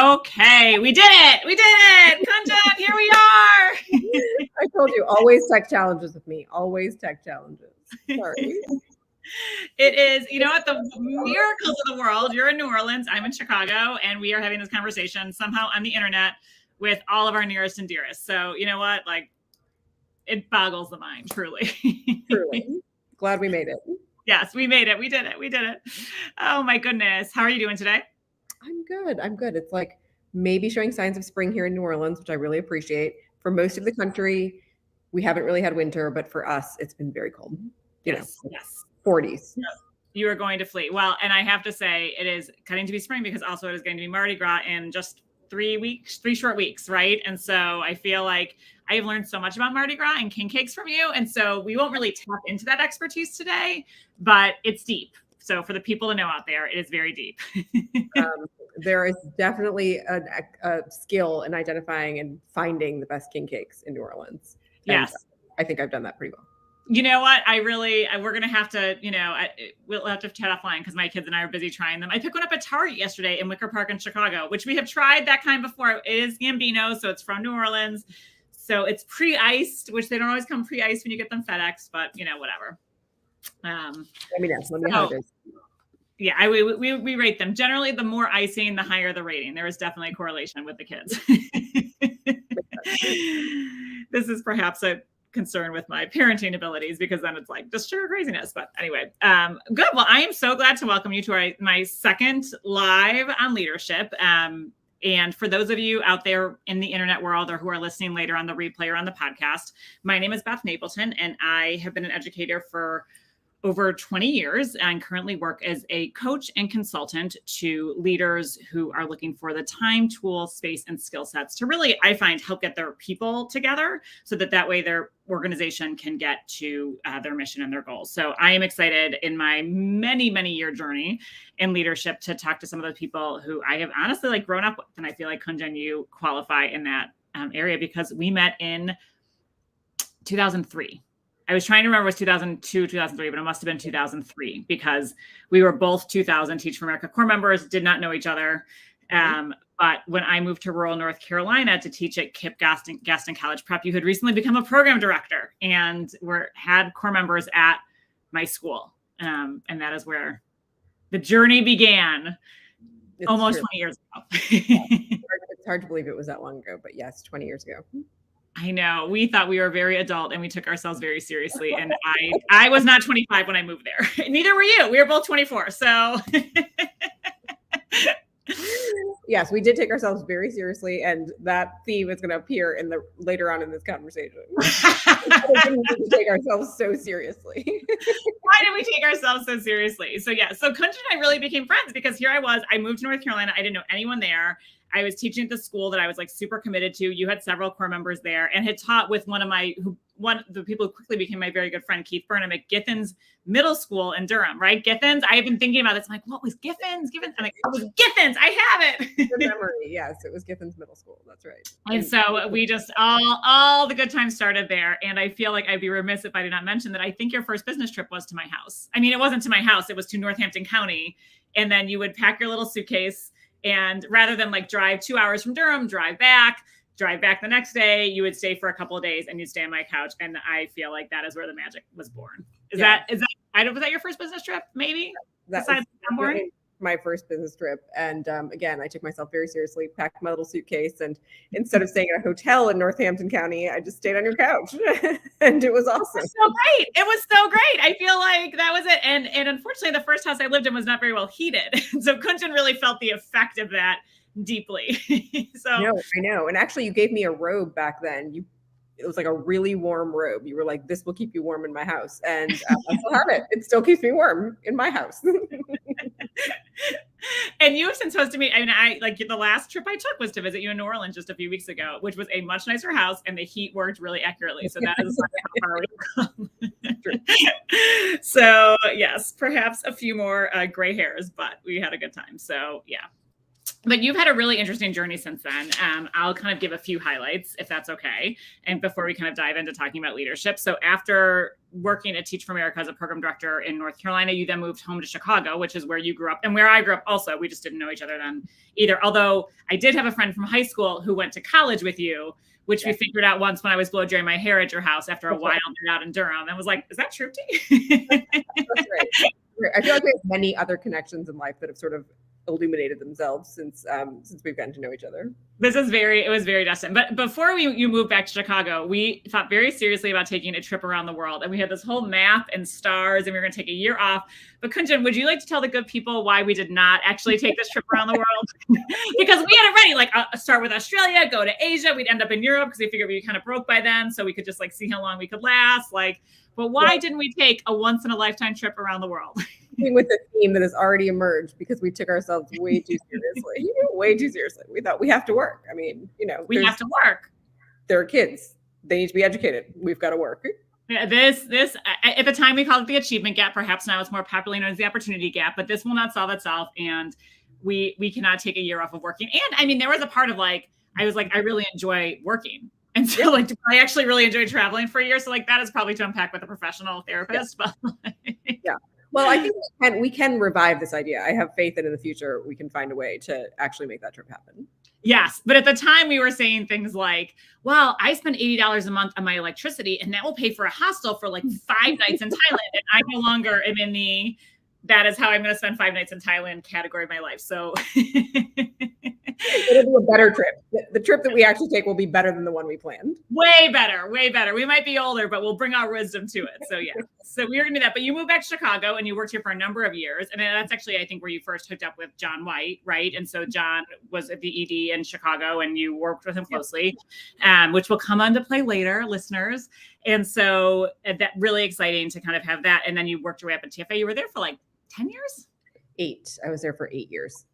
Okay, we did it. We did it. Kunjan, here we are. I told you, always tech challenges with me. Always tech challenges. Sorry. It is, you know what, the miracles of the world. You're in New Orleans, I'm in Chicago, and we are having this conversation somehow on the internet with all of our nearest and dearest. So, you know what, like, it boggles the mind, truly. Truly. Glad we made it. Yes, we made it. We did it. We did it. Oh, my goodness. How are you doing today? I'm good. I'm good. It's like maybe showing signs of spring here in New Orleans, which I really appreciate. For most of the country, we haven't really had winter, but for us, it's been very cold. Yes. 40s. You are going to flee. Well, and I have to say it is cutting to be spring because also it is going to be Mardi Gras in just 3 short weeks, right? And so I feel like I have learned so much about Mardi Gras and king cakes from you. And so we won't really tap into that expertise today, but it's deep. So for the people to know out there, it is very deep. There is definitely a skill in identifying and finding the best king cakes in New Orleans. Yes. And I think I've done that pretty well. You know what? We're going to have to, we'll have to chat offline because my kids and I are busy trying them. I picked one up at Target yesterday in Wicker Park in Chicago, which we have tried that kind before. It is Gambino, so it's from New Orleans. So it's pre-iced, which they don't always come pre-iced when you get them FedEx, but whatever. Let me know how it is. Yeah, we rate them. Generally, the more icing, the higher the rating. There is definitely a correlation with the kids. This is perhaps a concern with my parenting abilities because then it's like just sugar craziness. But anyway, good. Well, I am so glad to welcome you to my second live on leadership. And for those of you out there in the internet world or who are listening later on the replay or on the podcast, my name is Beth Napleton, and I have been an educator for over 20 years and currently work as a coach and consultant to leaders who are looking for the time, tools, space, and skill sets to really, I find, help get their people together so that way their organization can get to their mission and their goals. So I am excited in my many, many year journey in leadership to talk to some of the people who I have honestly grown up with. And I feel like Kunjan, you qualify in that area because we met in 2003. I was trying to remember it was 2002, 2003, but it must have been 2003 because we were both 2000 Teach for America Corps members, did not know each other. But when I moved to rural North Carolina to teach at Kip Gaston College Prep, you had recently become a program director and had Corps members at my school. And that is where the journey began almost 20 years ago. It's hard to believe it was that long ago, but yes, 20 years ago. I know. We thought we were very adult and we took ourselves very seriously. And I was not 25 when I moved there. Neither were you. We were both 24. So yes, we did take ourselves very seriously. And that theme is going to appear later on in this conversation. We didn't take ourselves so seriously. Why did we take ourselves so seriously? So Kunjan and I really became friends because here I moved to North Carolina. I didn't know anyone there. I was teaching at the school that I was super committed to. You had several Corps members there and had taught with one of the people who quickly became my very good friend, Keith Burnham at Githens Middle School in Durham, right? Githens. I have been thinking about this. I'm like, what was Githens? I'm like, it was Githens. I have it. Good memory. Yes, it was Githens Middle School. That's right. And so we just all the good times started there. And I feel like I'd be remiss if I did not mention that I think your first business trip was to my house. I mean, it wasn't to my house. It was to Northampton County. And then you would pack your little suitcase. And rather than drive 2 hours from Durham, drive back the next day, you would stay for a couple of days and you'd stay on my couch. And I feel like that is where the magic was born. Was that your first business trip? Maybe that was my first business trip. And again, I took myself very seriously, packed my little suitcase. And instead of staying at a hotel in Northampton County, I just stayed on your couch and it was awesome. It was so great. I feel like that was it. And unfortunately, the first house I lived in was not very well heated. So Kunjan really felt the effect of that deeply. I know. And actually you gave me a robe back then. It was like a really warm robe. You were like, this will keep you warm in my house. And I still have it. It still keeps me warm in my house. And you have since hosted me. I mean, the last trip I took was to visit you in New Orleans just a few weeks ago, which was a much nicer house and the heat worked really accurately. So that is how far we've come. So yes, perhaps a few more gray hairs, but we had a good time. So yeah. But you've had a really interesting journey since then. I'll kind of give a few highlights, if that's okay. And before we kind of dive into talking about leadership. So after working at Teach for America as a program director in North Carolina, you then moved home to Chicago, which is where you grew up and where I grew up also. We just didn't know each other then either. Although I did have a friend from high school who went to college with you, which we figured out once when I was blow drying my hair at your house after a while out in Durham. And was like, is that Trupti? That's right. I feel like we have many other connections in life that have sort of illuminated themselves since we've gotten to know each other. It was very destined. But before you moved back to Chicago, we thought very seriously about taking a trip around the world. And we had this whole map and stars, and we were going to take a year off. But Kunjan, would you like to tell the good people why we did not actually take this trip around the world? Because we had already start with Australia, go to Asia. We'd end up in Europe because we figured we kind of broke by then. So we could just see how long we could last. But why didn't we take a once in a lifetime trip around the world? With a theme that has already emerged because we took ourselves way too seriously. Way too seriously. We thought we have to work. I mean, we have to work. There are kids. They need to be educated. We've got to work. Yeah, this at the time we called it the achievement gap. Perhaps now it's more popularly known as the opportunity gap, but this will not solve itself. And we cannot take a year off of working. And I mean, there was a part of I was I really enjoy working. And so I actually really enjoyed traveling for a year. So that is probably to unpack with a professional therapist. Yeah. But yeah. Well, I think we can revive this idea. I have faith that in the future we can find a way to actually make that trip happen. Yes. But at the time we were saying things like, well, I spend $80 a month on my electricity and that will pay for a hostel for 5 nights in Thailand. And I no longer am in that is how I'm going to spend 5 nights in Thailand category of my life. So it'll be a better trip. The trip that we actually take will be better than the one we planned. Way better, way better. We might be older, but we'll bring our wisdom to it. So yeah, so we were going to do that. But you moved back to Chicago and you worked here for a number of years. And that's actually, I think, where you first hooked up with John White, right? And so John was at the ED in Chicago and you worked with him closely, which will come on to play later, listeners. And so that really exciting to kind of have that. And then you worked your way up at TFA. You were there for 10 years? 8. I was there for 8 years.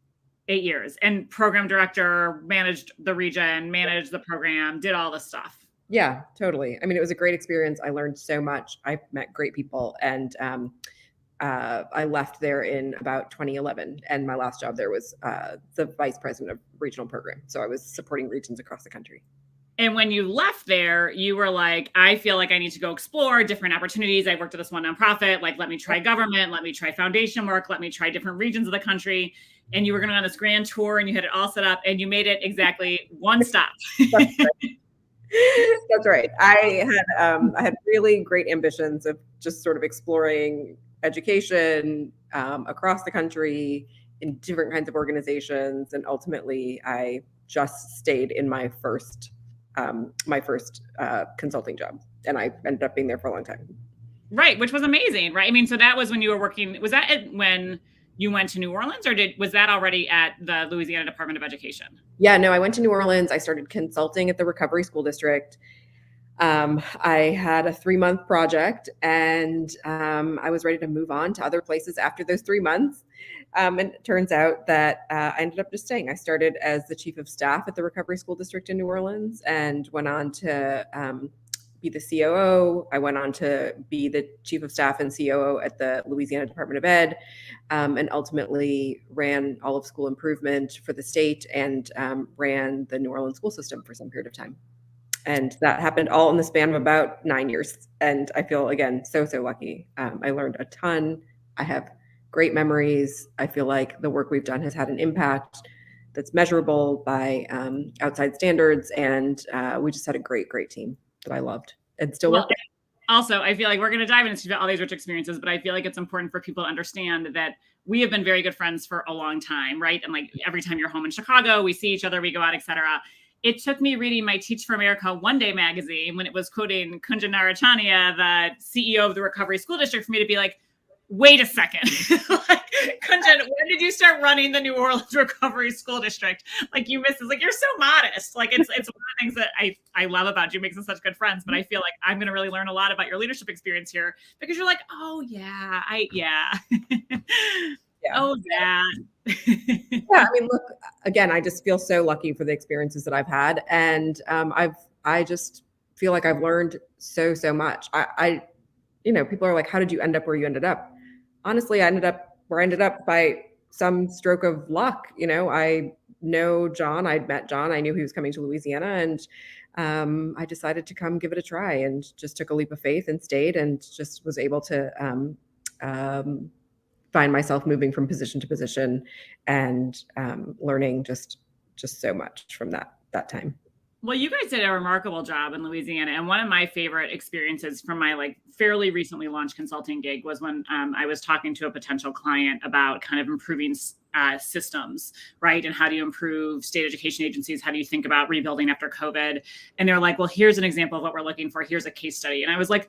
8 years. And program director, managed the region, managed the program, did all the stuff. Yeah, totally. I mean, it was a great experience. I learned so much. I met great people. And I left there in about 2011. And my last job there was the vice president of regional program. So I was supporting regions across the country. And when you left there, you were like, I feel like I need to go explore different opportunities. I worked at this one nonprofit, let me try government, let me try foundation work, let me try different regions of the country. And you were going on this grand tour and you had it all set up and you made it exactly one stop. That's right. That's right. I had really great ambitions of just sort of exploring education across the country in different kinds of organizations. And ultimately, I just stayed in my first consulting job. And I ended up being there for a long time. Right. Which was amazing. Right. I mean, so that was when you were working, was that when you went to New Orleans or was that already at the Louisiana Department of Education? Yeah, no, I went to New Orleans. I started consulting at the Recovery School District. I had a 3-month project and I was ready to move on to other places after those 3 months. And it turns out that I ended up just staying. I started as the chief of staff at the Recovery School District in New Orleans and went on to be the COO. I went on to be the chief of staff and COO at the Louisiana Department of Ed, and ultimately ran all of school improvement for the state and ran the New Orleans school system for some period of time. And that happened all in the span of about 9 years. And I feel, again, so lucky. I learned a ton. I have great memories. I feel like the work we've done has had an impact that's measurable by outside standards. And we just had a great team that I loved and still work with. Also, I feel like we're going to dive into all these rich experiences, but I feel like it's important for people to understand that we have been very good friends for a long time, right? And every time you're home in Chicago, we see each other, we go out, et cetera. It took me reading my Teach for America One Day magazine when it was quoting Kunjan Narechania, the CEO of the Recovery School District, for me to be like, wait a second. Kunjan, when did you start running the New Orleans Recovery School District? You missed this. You're so modest. It's one of the things that I love about you, makes us such good friends. But I feel like I'm going to really learn a lot about your leadership experience here because you're like, oh yeah, yeah. Oh, that. Yeah, I mean, look, again, I just feel so lucky for the experiences that I've had. And I just feel like I've learned so much. People are like, how did you end up where you ended up? Honestly, I ended up where I ended up by some stroke of luck. I know John. I'd met John. I knew he was coming to Louisiana, and I decided to come give it a try, and just took a leap of faith and stayed, and just was able to find myself moving from position to position, and learning just so much from that time. Well, you guys did a remarkable job in Louisiana. And one of my favorite experiences from my like fairly recently launched consulting gig was when I was talking to a potential client about kind of improving systems, right? And how do you improve state education agencies? How do you think about rebuilding after COVID? And they're like, well, here's an example of what we're looking for. Here's a case study. And I was like,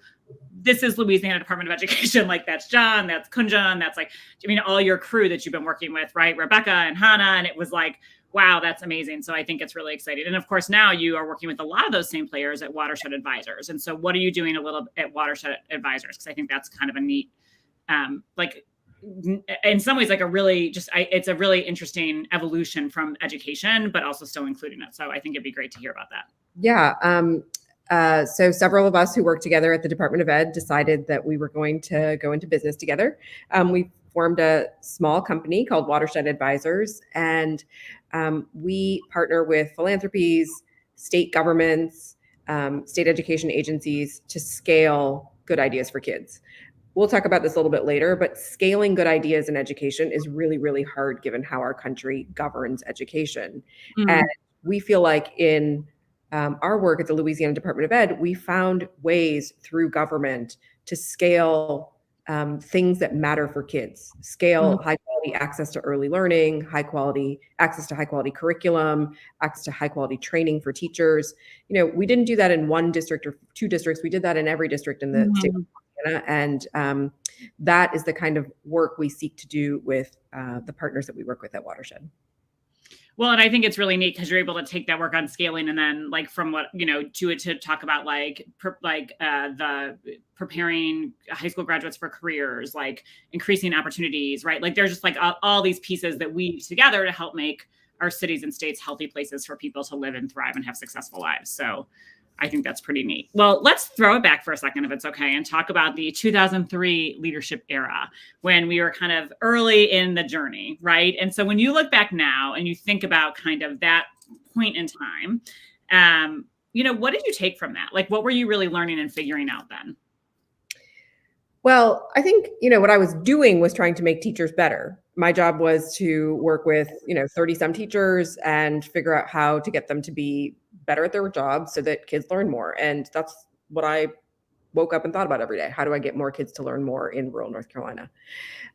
this is Louisiana Department of Education. Like that's John, that's Kunjan, that's like, I mean, all your crew that you've been working with, right? Rebecca and Hannah. And it was like, wow, that's amazing. So I think it's really exciting. And of course, now you are working with a lot of those same players at Watershed Advisors. And so what are you doing a little at Watershed Advisors? Because I think that's kind of a neat, like in some ways, like a really it's a really interesting evolution from education, but also still including it. So I think it'd be great to hear about that. Yeah. So several of us who work together at the Department of Ed decided that we were going to go into business together. We formed a small company called Watershed Advisors, and we partner with philanthropies, state governments, state education agencies to scale good ideas for kids. We'll talk about this a little bit later, but scaling good ideas in education is really, really hard given how our country governs education. Mm-hmm. And we feel like in our work at the Louisiana Department of Ed, we found ways through government to scale things that matter for kids, scale high quality access to early learning, high quality access to high quality curriculum, access to high quality training for teachers. You know, we didn't do that in one district or two districts. We did that in every district in the state of Louisiana. And that is the kind of work we seek to do with the partners that we work with at Watershed. Well, and I think it's really neat because you're able to take that work on scaling and then like from what, you know, to talk about like the preparing high school graduates for careers, like increasing opportunities, right? Like there's just like all these pieces that weave together to help make our cities and states healthy places for people to live and thrive and have successful lives. So I think that's pretty neat. Well, let's throw it back for a second, if it's okay, and talk about the 2003 leadership era when we were kind of early in the journey, right? And so when you look back now and you think about kind of that point in time, you know, what did you take from that? Like, what were you really learning and figuring out then? Well, I think, you know, what I was doing was trying to make teachers better. My job was to work with, 30 some teachers and figure out how to get them to be better at their jobs so that kids learn more. And that's what I woke up and thought about every day. How do I get more kids to learn more in rural North Carolina?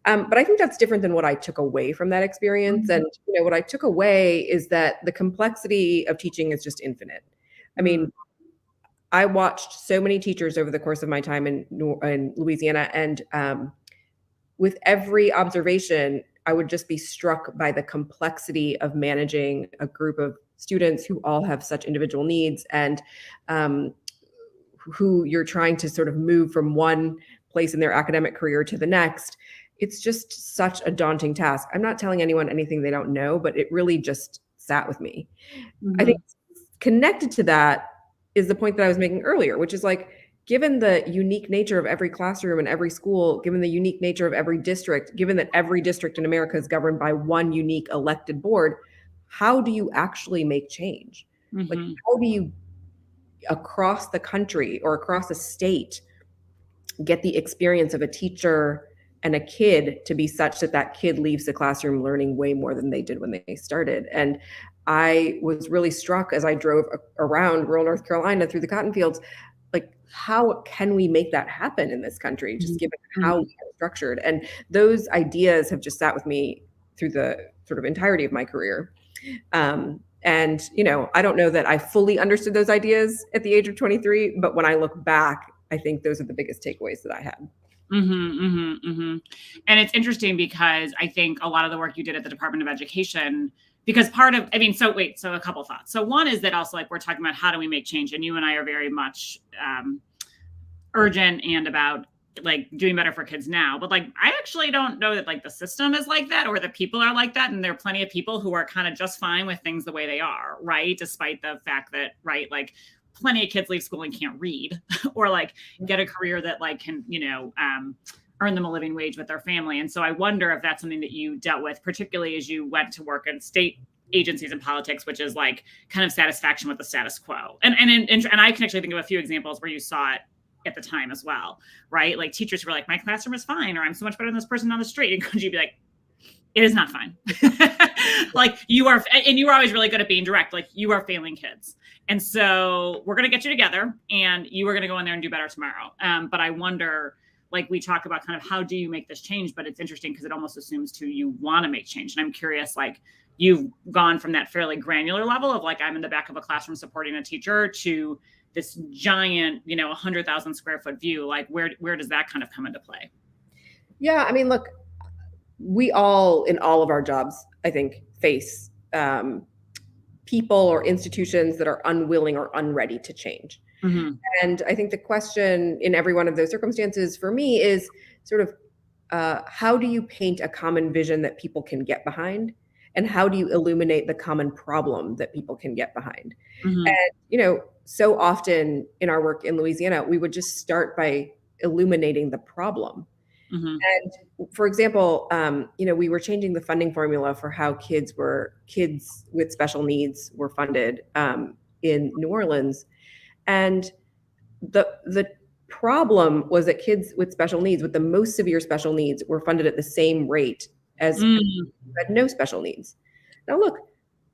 But I think that's different than what I took away from that experience. And, what I took away is that the complexity of teaching is just infinite. I mean, I watched so many teachers over the course of my time in Louisiana, and with every observation, I would just be struck by the complexity of managing a group of students who all have such individual needs and who you're trying to sort of move from one place in their academic career to the next. It's just such a daunting task. I'm not telling anyone anything they don't know, but it really just sat with me. I think connected to that is the point that I was making earlier, which is like, given the unique nature of every classroom and every school, given the unique nature of every district, given that every district in America is governed by one unique elected board, how do you actually make change? Like, how do you, across the country or across a state, get the experience of a teacher and a kid to be such that that kid leaves the classroom learning way more than they did when they started? And I was really struck as I drove around rural North Carolina through the cotton fields, like, how can we make that happen in this country, just given how we are structured? And those ideas have just sat with me through the sort of entirety of my career. And, I don't know that I fully understood those ideas at the age of 23, but when I look back, I think those are the biggest takeaways that I had. And it's interesting because I think a lot of the work you did at the Department of Education, because so a couple thoughts. So one is that also, like, we're talking about how do we make change, and you and I are very much urgent and about like doing better for kids now. But like, I actually don't know that like the system is like that or the people are like that. And there are plenty of people who are kind of just fine with things the way they are, right? Despite the fact that, right, like plenty of kids leave school and can't read or like get a career that like can, earn them a living wage with their family. And so I wonder if that's something that you dealt with, particularly as you went to work in state agencies in politics, which is like kind of satisfaction with the status quo. And I can actually think of a few examples where you saw it at the time as well, right? Like teachers were like, my classroom is fine, or I'm so much better than this person on the street. And could you be like, it is not fine. Like you are, and you were always really good at being direct, like you are failing kids. And so we're going to get you together and you are going to go in there and do better tomorrow. But I wonder, like we talk about kind of how do you make this change, but it's interesting because it almost assumes too, you want to make change. And I'm curious, like you've gone from that fairly granular level of like, I'm in the back of a classroom supporting a teacher to this giant, 100,000 square foot view. Like where does that kind of come into play? Yeah. I mean, look, we all, in all of our jobs, I think, face people or institutions that are unwilling or unready to change. Mm-hmm. And I think the question in every one of those circumstances for me is sort of how do you paint a common vision that people can get behind? And how do you illuminate the common problem that people can get behind? Mm-hmm. And, so often in our work in Louisiana, we would just start by illuminating the problem. Mm-hmm. And for example, we were changing the funding formula for how kids with special needs were funded in New Orleans. And the problem was that kids with special needs, with the most severe special needs, were funded at the same rate as kids who had no special needs. Now, look,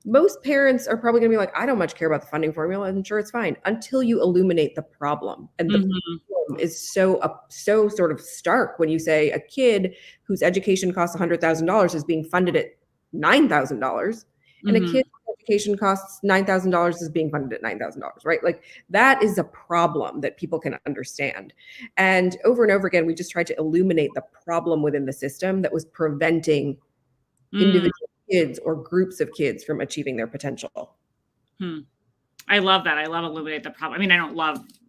most parents are probably going to be like, I don't much care about the funding formula. I'm sure it's fine, until you illuminate the problem. And the problem is so sort of stark when you say a kid whose education costs $100,000 is being funded at $9,000, and a kid whose education costs $9,000 is being funded at $9,000, right? Like that is a problem that people can understand. And over again, we just tried to illuminate the problem within the system that was preventing individual kids or groups of kids from achieving their potential. I love that. I love illuminate the problem. I mean,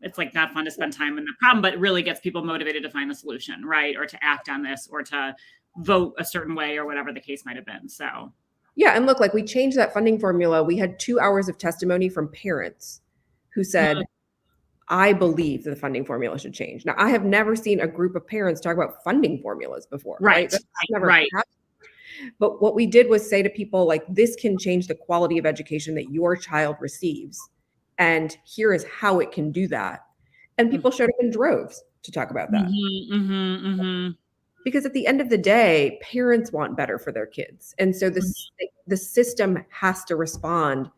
it's like not fun to spend time in the problem, but it really gets people motivated to find the solution, right? Or to act on this or to vote a certain way or whatever the case might have been. So yeah. And look, like we changed that funding formula. We had 2 hours of testimony from parents who said, I believe that the funding formula should change. Now, I have never seen a group of parents talk about funding formulas before. Right. That's never happened. But what we did was say to people, like, this can change the quality of education that your child receives. And here is how it can do that. And people showed up in droves to talk about that. Because at the end of the day, parents want better for their kids. And so the system has to respond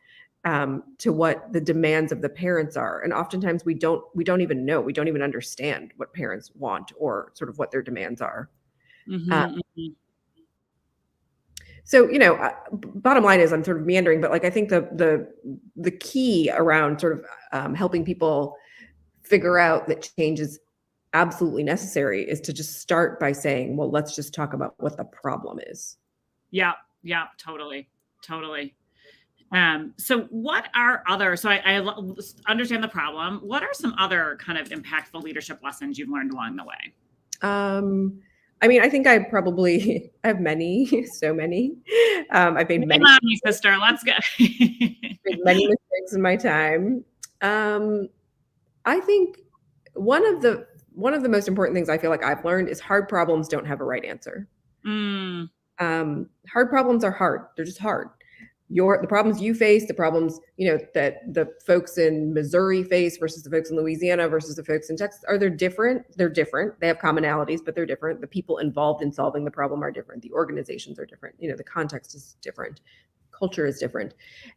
to what the demands of the parents are. And oftentimes we don't even know, we don't even understand what parents want or sort of what their demands are. So, bottom line is I'm sort of meandering, but like, I think the key around sort of helping people figure out that change is absolutely necessary is to just start by saying, well, let's just talk about what the problem is. Yeah, totally. So what are so I understand the problem. What are some other kind of impactful leadership lessons you've learned along the way? I mean, I think I have many, so many. I've made many. Come on, sister, let's go. Made many mistakes in my time. I think one of the most important things I feel like I've learned is hard problems don't have a right answer. Hard problems are hard. They're just hard. The problems you face, the problems, that the folks in Missouri face versus the folks in Louisiana versus the folks in Texas, they're different. They're different. They have commonalities, but they're different. The people involved in solving the problem are different. The organizations are different. The context is different. Culture is different.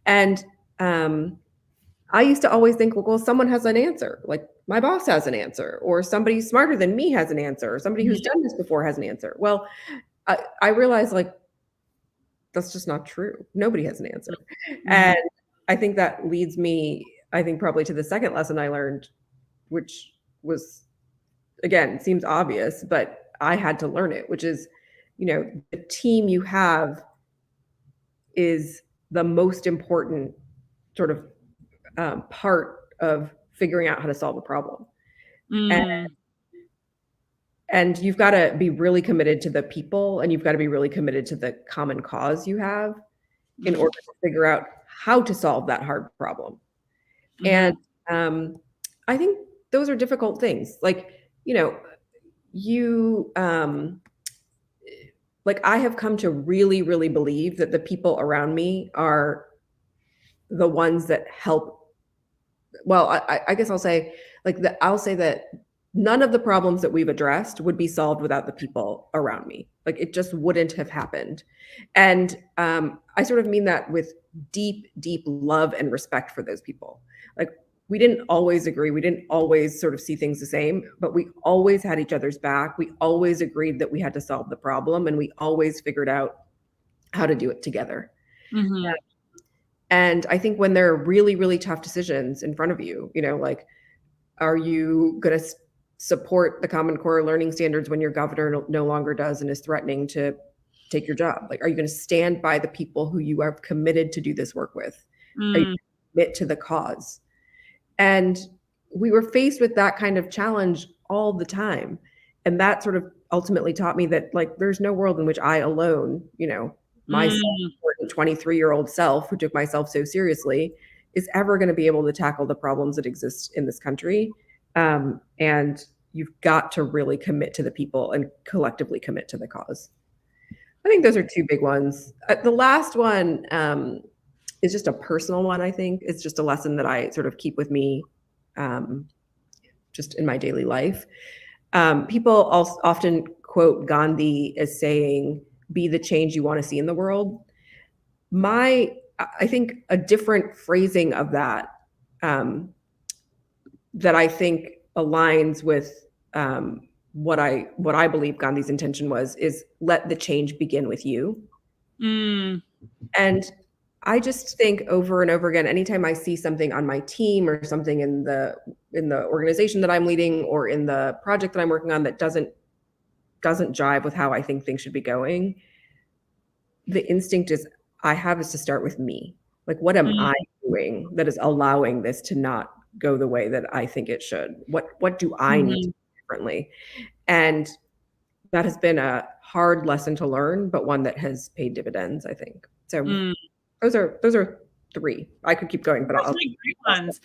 And I used to always think, well, someone has an answer. Like my boss has an answer, or somebody smarter than me has an answer, or somebody who's done this before has an answer. Well, I realized, like, that's just not true. Nobody has an answer. And I think that leads me, probably to the second lesson I learned, which was, again, seems obvious, but I had to learn it, which is, the team you have is the most important sort of part of figuring out how to solve a problem. And you've got to be really committed to the people, and you've got to be really committed to the common cause you have in order to figure out how to solve that hard problem. And I think those are difficult things. Like, like I have come to really, really believe that the people around me are the ones that help. Well, I guess I'll say I'll say that none of the problems that we've addressed would be solved without the people around me. Like it just wouldn't have happened. And I sort of mean that with deep, deep love and respect for those people. Like we didn't always agree. We didn't always sort of see things the same, but we always had each other's back. We always agreed that we had to solve the problem, and we always figured out how to do it together. Mm-hmm. And I think when there are really, really tough decisions in front of you, like, are you going to support the Common Core learning standards when your governor no longer does and is threatening to take your job? Like, are you going to stand by the people who you are committed to do this work with? Are you going to commit to the cause? And we were faced with that kind of challenge all the time. And that sort of ultimately taught me that, like, there's no world in which I alone, my self-important 23-year-old self who took myself so seriously is ever going to be able to tackle the problems that exist in this country. And you've got to really commit to the people and collectively commit to the cause. I think those are two big ones. The last one is just a personal one, I think. It's just a lesson that I sort of keep with me just in my daily life. People often quote Gandhi as saying, be the change you want to see in the world. I think a different phrasing of that that I think aligns with what I believe Gandhi's intention was is let the change begin with you. And I just think over and over again, anytime I see something on my team or something in the organization that I'm leading or in the project that I'm working on that doesn't jive with how I think things should be going, the instinct is to start with me. Like, what am I doing that is allowing this to not go the way that I think it should? What do I need to do differently? And that has been a hard lesson to learn, but one that has paid dividends, I think. So those are three. I could keep going, but I'll great ones.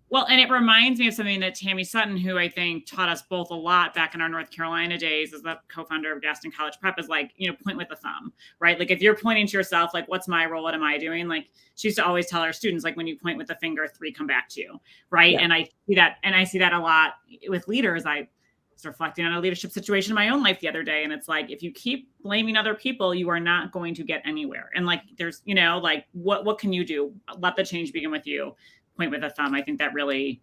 Well, and it reminds me of something that Tammy Sutton, who I think taught us both a lot back in our North Carolina days as the co-founder of Gaston College Prep, is like, point with the thumb, right? Like if you're pointing to yourself, like, what's my role? What am I doing? Like she used to always tell her students, like, when you point with the finger, 3 come back to you, right? Yeah. And I see that a lot with leaders. I was reflecting on a leadership situation in my own life the other day. And it's like, if you keep blaming other people, you are not going to get anywhere. And like, there's, like, what can you do? Let the change begin with you. Point with a thumb. I think that really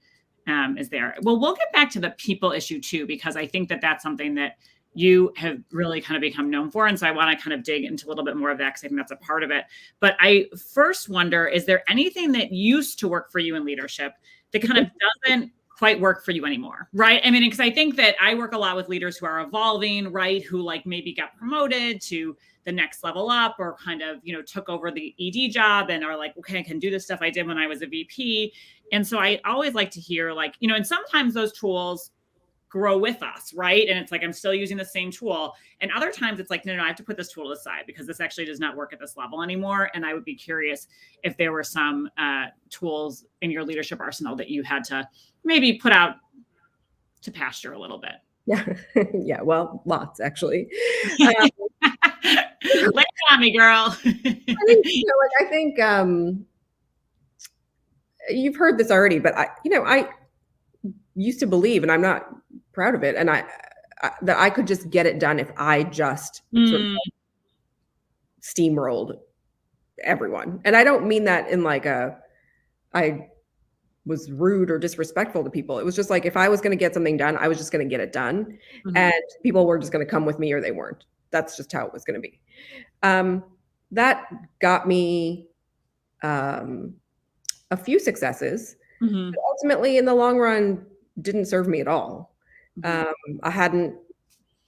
is there. Well, we'll get back to the people issue too, because I think that that's something that you have really kind of become known for. And so I want to kind of dig into a little bit more of that because I think that's a part of it. But I first wonder, is there anything that used to work for you in leadership that kind of doesn't quite work for you anymore, right? I mean, because I think that I work a lot with leaders who are evolving, right? Who like maybe got promoted to the next level up or kind of, took over the ED job and are like, okay, I can do the stuff I did when I was a VP. And so I always like to hear like, and sometimes those tools grow with us, right? And it's like, I'm still using the same tool. And other times it's like, no, I have to put this tool aside because this actually does not work at this level anymore. And I would be curious if there were some tools in your leadership arsenal that you had to maybe put out to pasture a little bit. Yeah. Yeah. Well, lots actually. Lay it on me, girl. I think you've heard this already, but I used to believe, and I'm not proud of it, and that I could just get it done if I just sort of steamrolled everyone. And I don't mean that in like I was rude or disrespectful to people. It was just like, if I was going to get something done, I was just going to get it done. And people were just going to come with me or they weren't. That's just how it was going to be. That got me a few successes, but ultimately in the long run didn't serve me at all. I hadn't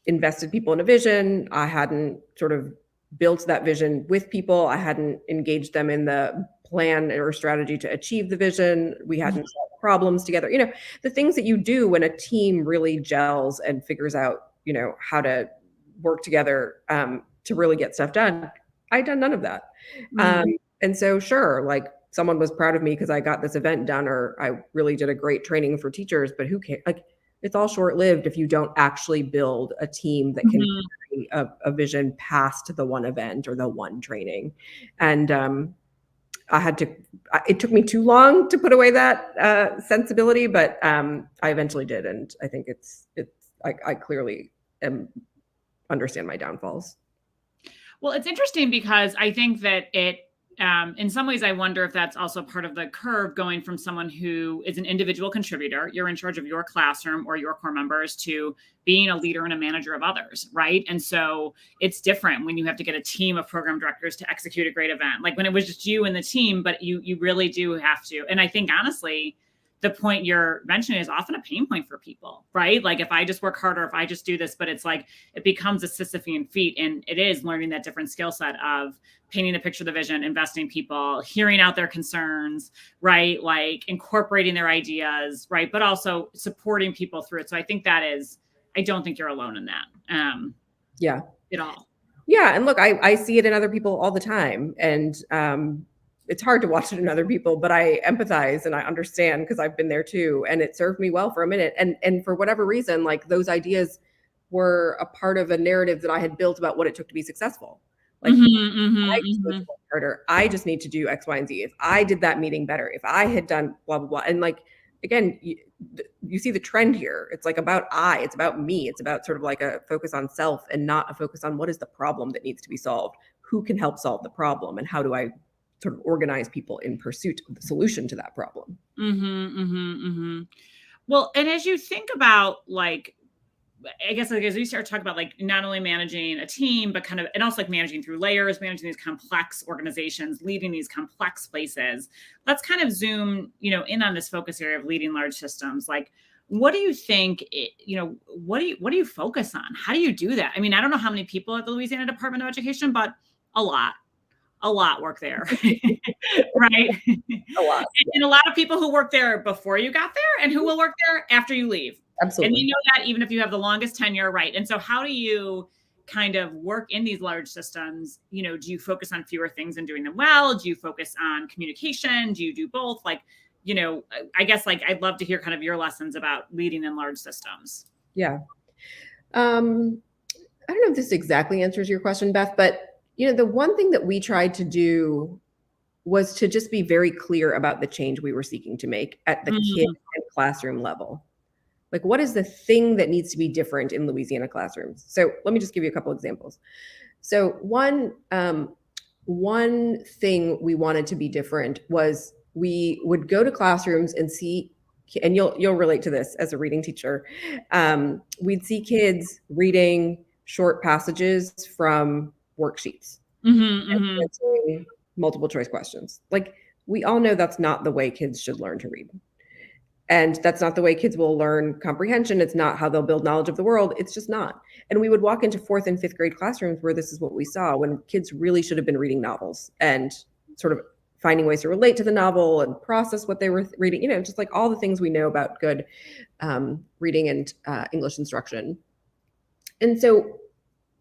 invested people in a vision. I hadn't sort of built that vision with people. I hadn't engaged them in the plan or strategy to achieve the vision. We hadn't solved problems together. The things that you do when a team really gels and figures out, how to work together to really get stuff done. I'd done none of that. And so sure, like someone was proud of me because I got this event done or I really did a great training for teachers, but who cares? Like it's all short-lived if you don't actually build a team that can carry a vision past the one event or the one training. And it took me too long to put away that sensibility, but I eventually did. And I think I clearly understand my downfalls. Well, it's interesting because I think that in some ways, I wonder if that's also part of the curve going from someone who is an individual contributor, you're in charge of your classroom or your core members, to being a leader and a manager of others, right? And so it's different when you have to get a team of program directors to execute a great event. Like when it was just you and the team, but you really do have to. And I think honestly, the point you're mentioning is often a pain point for people, right? Like if I just work harder, if I just do this, but it's like, it becomes a Sisyphean feat. And it is learning that different skill set of painting the picture, the vision, investing people, hearing out their concerns, right? Like incorporating their ideas, right? But also supporting people through it. So I think I don't think you're alone in that. Yeah. At all. Yeah. And look, I see it in other people all the time. And, it's hard to watch it in other people, but I empathize and I understand because I've been there too. And it served me well for a minute. And for whatever reason, like those ideas were a part of a narrative that I had built about what it took to be succccessful. Like I just need to work harder. I just need to do X, Y, and Z. If I did that meeting better, if I had done blah, blah, blah. And like, again, you see the trend here. It's like it's about me. It's about sort of like a focus on self and not a focus on what is the problem that needs to be solved. Who can help solve the problem? And how do I sort of organize people in pursuit of the solution to that problem? Well, and as you think about like, I guess like as we start talking about like not only managing a team, but kind of, and also like managing through layers, managing these complex organizations, leading these complex places. Let's kind of zoom, in on this focus area of leading large systems. Like, what do you think, what do you focus on? How do you do that? I mean, I don't know how many people at the Louisiana Department of Education, but a lot work there, right? A lot. And a lot of people who work there before you got there and who will work there after you leave. Absolutely. And you know that even if you have the longest tenure, right? And so how do you kind of work in these large systems? Do you focus on fewer things and doing them well? Do you focus on communication? Do you do both? Like, I guess like I'd love to hear kind of your lessons about leading in large systems. Yeah. I don't know if this exactly answers your question, Beth, but the one thing that we tried to do was to just be very clear about the change we were seeking to make at the kid and classroom level. Like, what is the thing that needs to be different in Louisiana classrooms? So let me just give you a couple examples. So one thing we wanted to be different was we would go to classrooms and see, and you'll relate to this as a reading teacher. We'd see kids reading short passages from worksheets and answering multiple choice questions. Like, we all know that's not the way kids should learn to read. And that's not the way kids will learn comprehension. It's not how they'll build knowledge of the world. It's just not. And we would walk into 4th and 5th grade classrooms where this is what we saw, when kids really should have been reading novels and sort of finding ways to relate to the novel and process what they were reading, just like all the things we know about good reading and English instruction. And so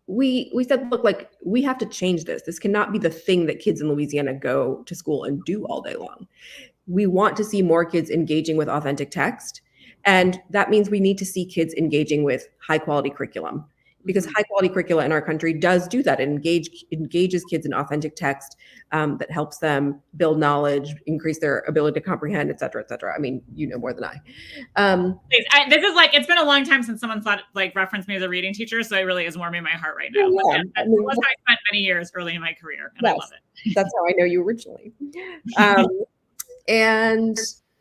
we said, look, like, we have to change this. This cannot be the thing that kids in Louisiana go to school and do all day long. We want to see more kids engaging with authentic text. And that means we need to see kids engaging with high quality curriculum, because high quality curricula in our country does do that. It engages kids in authentic text that helps them build knowledge, increase their ability to comprehend, et cetera, et cetera. I mean, you know more than I. This is like, it's been a long time since someone referenced me as a reading teacher. So it really is warming my heart right now. Yeah, That's how I spent many years early in my career. And I love it. That's how I know you originally.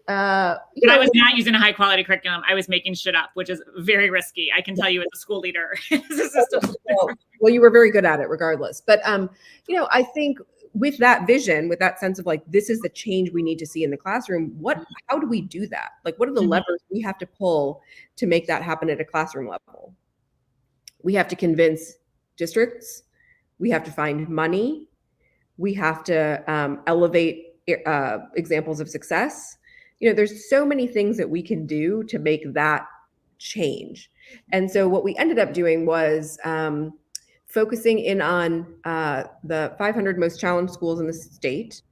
But I was not using a high quality curriculum. I was making shit up, which is very risky. I can tell you as a school leader. Well, you were very good at it regardless. But, I think with that vision, with that sense of like, this is the change we need to see in the classroom, how do we do that? Like, what are the levers we have to pull to make that happen at a classroom level? We have to convince districts. We have to find money. We have to elevate examples of success. There's so many things that we can do to make that change. And so what we ended up doing was focusing in on the 500 most challenged schools in the state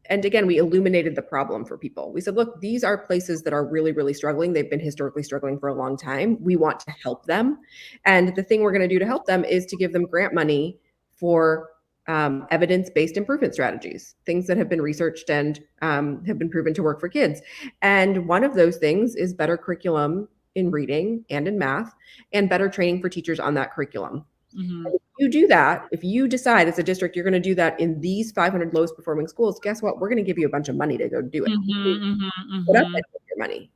again, we illuminated the problem for people. We said, look, these are places that are really, really struggling. They've been historically struggling for a long time. We want to help them. And the thing we're going to do to help them is to give them grant money for evidence-based improvement strategies, things that have been researched and have been proven to work for kids. And one of those things is better curriculum in reading and in math, and better training for teachers on that curriculum. Mm-hmm. If you do that, if you decide as a district you're going to do that in these 500 lowest performing schools, guess what? We're going to give you a bunch of money to go do it. Put up your money.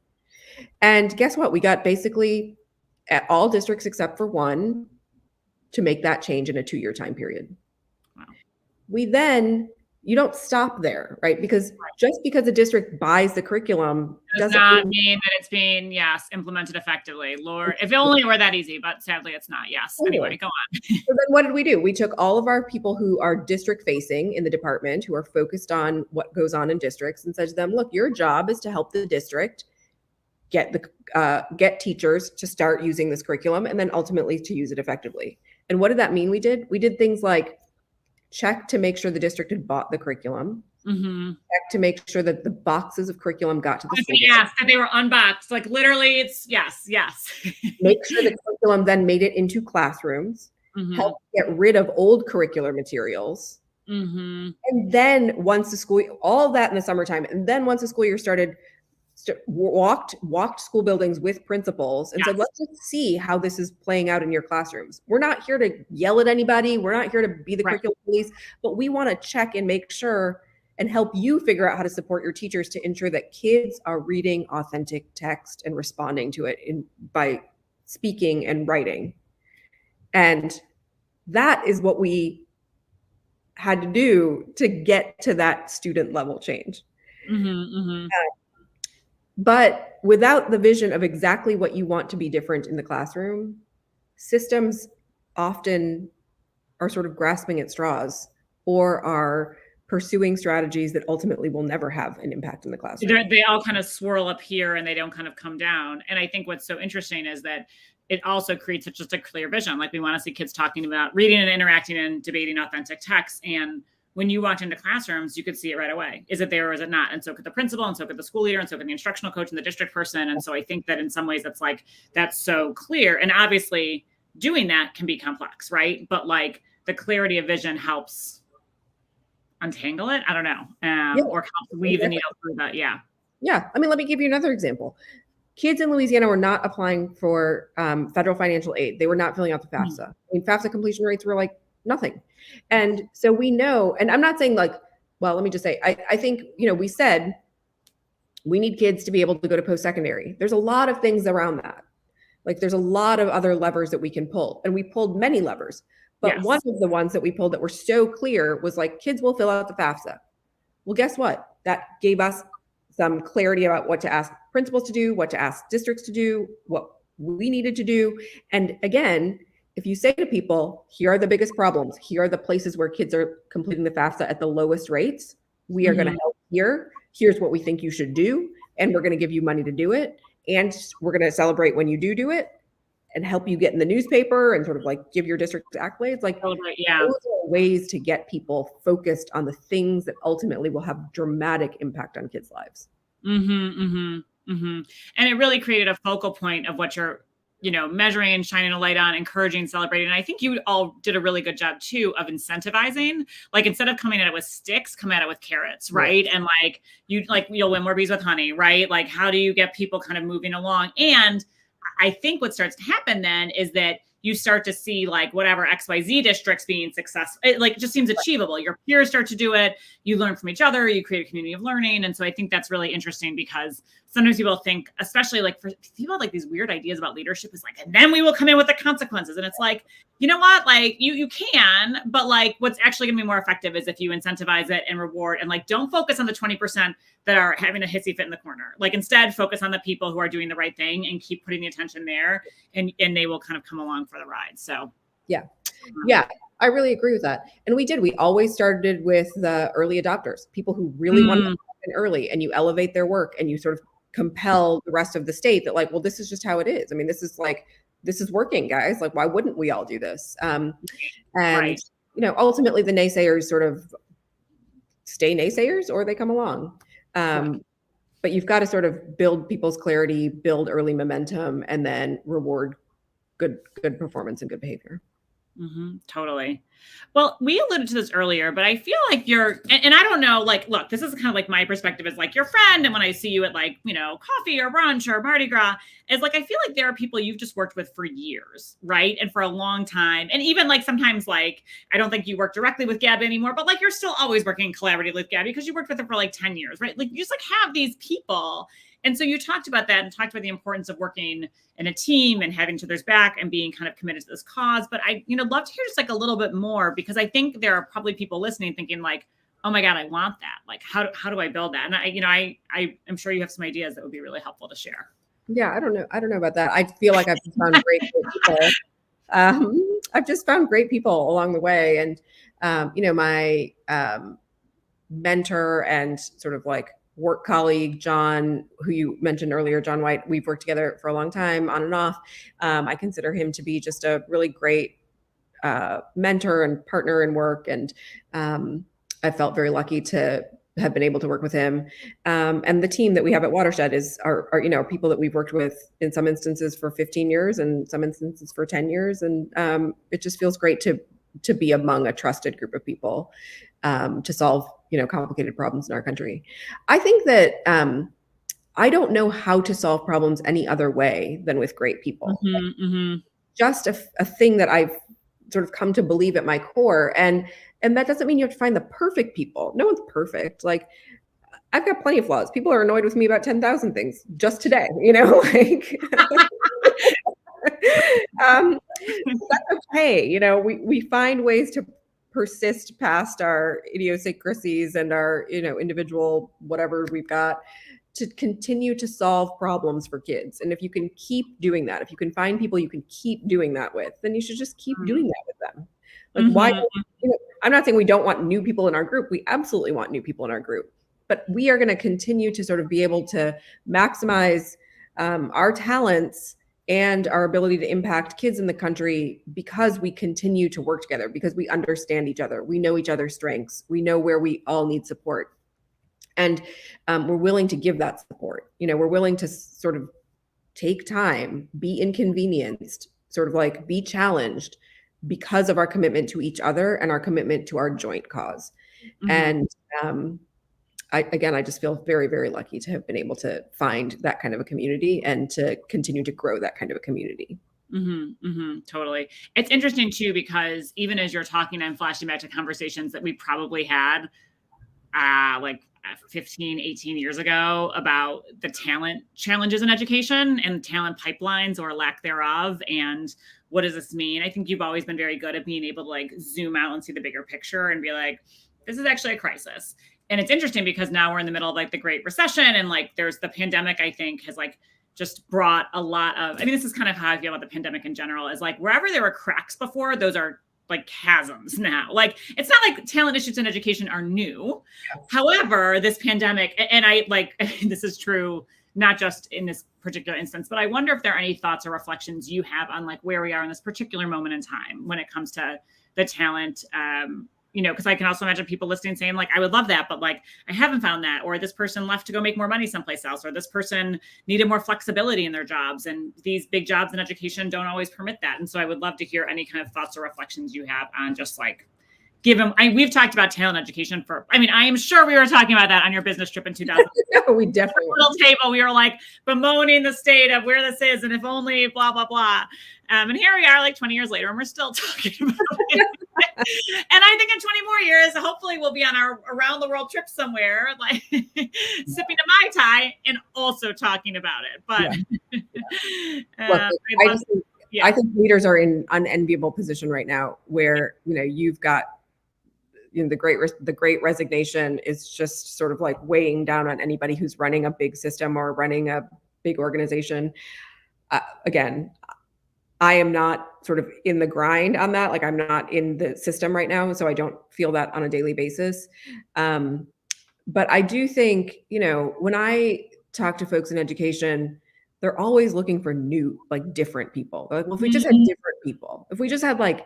And guess what? We got basically at all districts except for one to make that change in a 2-year time period. Wow. You don't stop there, right? Because just because a district buys the curriculum does not mean that it's being, implemented effectively. Lord, if only it were that easy, but sadly it's not. Yes. Anyway, go on. So then what did we do? We took all of our people who are district facing in the department, who are focused on what goes on in districts, and said to them, look, your job is to help the district get teachers to start using this curriculum and then ultimately to use it effectively. And what did that mean we did? We did things like check to make sure the district had bought the curriculum. Check to make sure that the boxes of curriculum got to the school. Yes, that they were unboxed. Like literally, it's yes. Make sure the curriculum then made it into classrooms. Help get rid of old curricular materials. And then once the school, all that in the summertime, and then once the school year started, walked school buildings with principals and said, let's just see how this is playing out in your classrooms. We're not here to yell at anybody. We're not here to be the curriculum police, but we want to check and make sure and help you figure out how to support your teachers to ensure that kids are reading authentic text and responding to it by speaking and writing. And that is what we had to do to get to that student level change. But without the vision of exactly what you want to be different in the classroom, systems often are sort of grasping at straws or are pursuing strategies that ultimately will never have an impact in the classroom. They all kind of swirl up here and they don't kind of come down. And I think what's so interesting is that it also creates just a clear vision. Like we want to see kids talking about reading and interacting and debating authentic texts. And when you walked into classrooms, you could see it right away. Is it there or is it not? And so could the principal, and so could the school leader, and so could the instructional coach and the district person. And so I think that in some ways that's so clear. And obviously doing that can be complex, right? But like the clarity of vision helps untangle it. I don't know. Or help weave the needle through that. Yeah. I mean, let me give you another example. Kids in Louisiana were not applying for federal financial aid. They were not filling out the FAFSA. I mean, FAFSA completion rates were like nothing. And so we know, and I'm not saying let me just say, I think, we said we need kids to be able to go to post-secondary. There's a lot of things around that. Like there's a lot of other levers that we can pull, and we pulled many levers. But one of the ones that we pulled that were so clear was like, kids will fill out the FAFSA. Well, guess what? That gave us some clarity about what to ask principals to do, what to ask districts to do, what we needed to do. And again, if you say to people, here are the biggest problems, here are the places where kids are completing the FAFSA at the lowest rates, we are going to help here. Here's what we think you should do. And we're going to give you money to do it. And we're going to celebrate when you do it and help you get in the newspaper and sort of like give your district accolades. Like those are ways to get people focused on the things that ultimately will have dramatic impact on kids' lives. And it really created a focal point of what you're measuring, shining a light on, encouraging, celebrating. And I think you all did a really good job too of incentivizing. Like instead of coming at it with sticks, come at it with carrots, right? And you'll win more bees with honey, right? Like how do you get people kind of moving along? And I think what starts to happen then is that you start to see like whatever XYZ districts being successful. It just seems achievable. Your peers start to do it. You learn from each other. You create a community of learning. And so I think that's really interesting because sometimes people think, especially like for people have like these weird ideas about leadership is like, and then we will come in with the consequences. And it's like, you know what? Like you can, but like what's actually gonna be more effective is if you incentivize it and reward and like, don't focus on the 20% that are having a hissy fit in the corner. Like instead focus on the people who are doing the right thing and keep putting the attention there and they will kind of come along for the ride. So yeah, I really agree with that. And we always started with the early adopters, people who really want to happen early, and you elevate their work and you sort of compel the rest of the state that like, well, this is just how it is. I mean, this is working, guys. Like, why wouldn't we all do this? Ultimately the naysayers sort of stay naysayers or they come along. But you've got to sort of build people's clarity, build early momentum, and then reward good performance and good behavior. Totally. Well, we alluded to this earlier, but I feel like and I don't know, like, look, this is kind of like my perspective as like your friend. And when I see you at like, coffee or brunch or Mardi Gras, is like, I feel like there are people you've just worked with for years, right? And for a long time. And even like sometimes like, I don't think you work directly with Gabby anymore, but like you're still always working collaboratively with Gabby because you worked with her for like 10 years, right? Like you just like have these people. And so you talked about that and talked about the importance of working in a team and having each other's back and being kind of committed to this cause. But I, love to hear just like a little bit more, because I think there are probably people listening thinking like, oh my God, I want that. Like, how do I build that? And I am sure you have some ideas that would be really helpful to share. Yeah, I don't know about that. I feel like I've just found great people. I've just found great people along the way. And, my mentor and sort of like work colleague, John, who you mentioned earlier, John White, we've worked together for a long time on and off. I consider him to be just a really great mentor and partner in work. And I felt very lucky to have been able to work with him. And the team that we have at Watershed are people that we've worked with in some instances for 15 years and some instances for 10 years. And it just feels great to be among a trusted group of people to solve complicated problems in our country. I think that I don't know how to solve problems any other way than with great people. Just a thing that I've sort of come to believe at my core. And that doesn't mean you have to find the perfect people. No one's perfect. Like, I've got plenty of flaws. People are annoyed with me about 10,000 things just today, like that's okay. We find ways to persist past our idiosyncrasies and our, individual whatever we've got to continue to solve problems for kids. And if you can keep doing that, if you can find people you can keep doing that with, then you should just keep doing that with them. Like, why? I'm not saying we don't want new people in our group. We absolutely want new people in our group, but we are going to continue to sort of be able to maximize our talents and our ability to impact kids in the country because we continue to work together, because we understand each other. We know each other's strengths. We know where we all need support. And we're willing to give that support. We're willing to sort of take time, be inconvenienced, sort of like be challenged because of our commitment to each other and our commitment to our joint cause. And I just feel very, very lucky to have been able to find that kind of a community and to continue to grow that kind of a community. Totally. It's interesting too, because even as you're talking, I'm flashing back to conversations that we probably had like 15, 18 years ago about the talent challenges in education and talent pipelines or lack thereof. And what does this mean? I think you've always been very good at being able to like zoom out and see the bigger picture and be like, this is actually a crisis. And it's interesting because now we're in the middle of like the Great Recession, and like there's the pandemic, I think, has like just brought a lot of, this is kind of how I feel about the pandemic in general, is like wherever there were cracks before, those are like chasms now. Like, it's not like talent issues in education are new. However, this pandemic, and I like, this is true, not just in this particular instance, but I wonder if there are any thoughts or reflections you have on like where we are in this particular moment in time when it comes to the talent, because I can also imagine people listening saying like, I would love that, but like, I haven't found that, or this person left to go make more money someplace else, or this person needed more flexibility in their jobs. And these big jobs in education don't always permit that. And so I would love to hear any kind of thoughts or reflections you have on just like, we've talked about talent education I am sure we were talking about that on your business trip in 2000. No, we definitely little table. We were like bemoaning the state of where this is, and if only blah, blah, blah. And here we are like 20 years later, and we're still talking about it. And I think in 20 more years, hopefully we'll be on our around the world trip somewhere, like sipping a Mai Tai and also talking about it. But I think leaders are in an unenviable position right now where, you've got, the great resignation is just sort of like weighing down on anybody who's running a big system or running a big organization. Again, I am not sort of in the grind on that. Like, I'm not in the system right now, so I don't feel that on a daily basis. But I do think, when I talk to folks in education, they're always looking for new, like different people. Like, well, if we just had different people, if we just had like,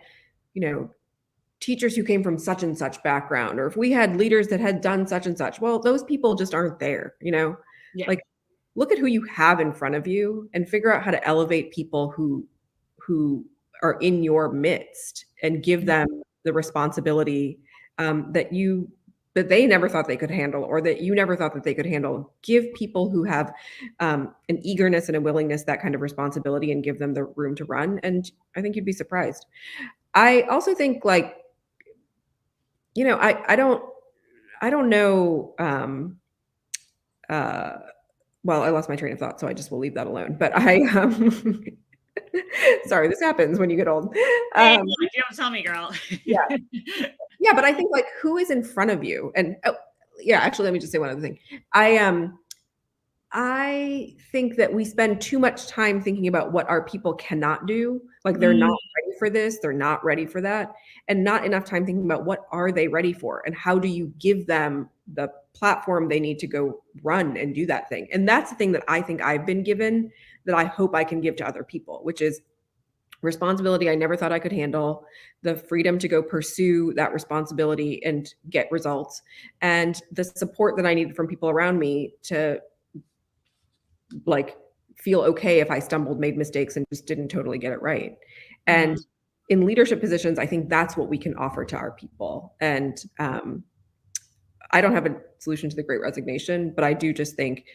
teachers who came from such and such background, or if we had leaders that had done such and such. Well, those people just aren't there, Yeah. Like, look at who you have in front of you and figure out how to elevate people who are in your midst and give them the responsibility that they never thought they could handle, or that you never thought that they could handle. Give people who have an eagerness and a willingness, that kind of responsibility, and give them the room to run. And I think you'd be surprised. I also think, like, I don't know. Well, I lost my train of thought, so I just will leave that alone. But sorry, this happens when you get old. Hey, you don't tell me, girl. Yeah. Yeah, but I think, like, who is in front of you? And actually, let me just say one other thing. I think that we spend too much time thinking about what our people cannot do. Like, they're not ready for this, they're not ready for that, and not enough time thinking about what are they ready for, and how do you give them the platform they need to go run and do that thing. And that's the thing that I think I've been given, that I hope I can give to other people, which is responsibility I never thought I could handle, the freedom to go pursue that responsibility and get results, and the support that I needed from people around me to, like, feel okay if I stumbled, made mistakes, and just didn't totally get it right. And in leadership positions, I think that's what we can offer to our people. And I don't have a solution to the Great Resignation, but I do just think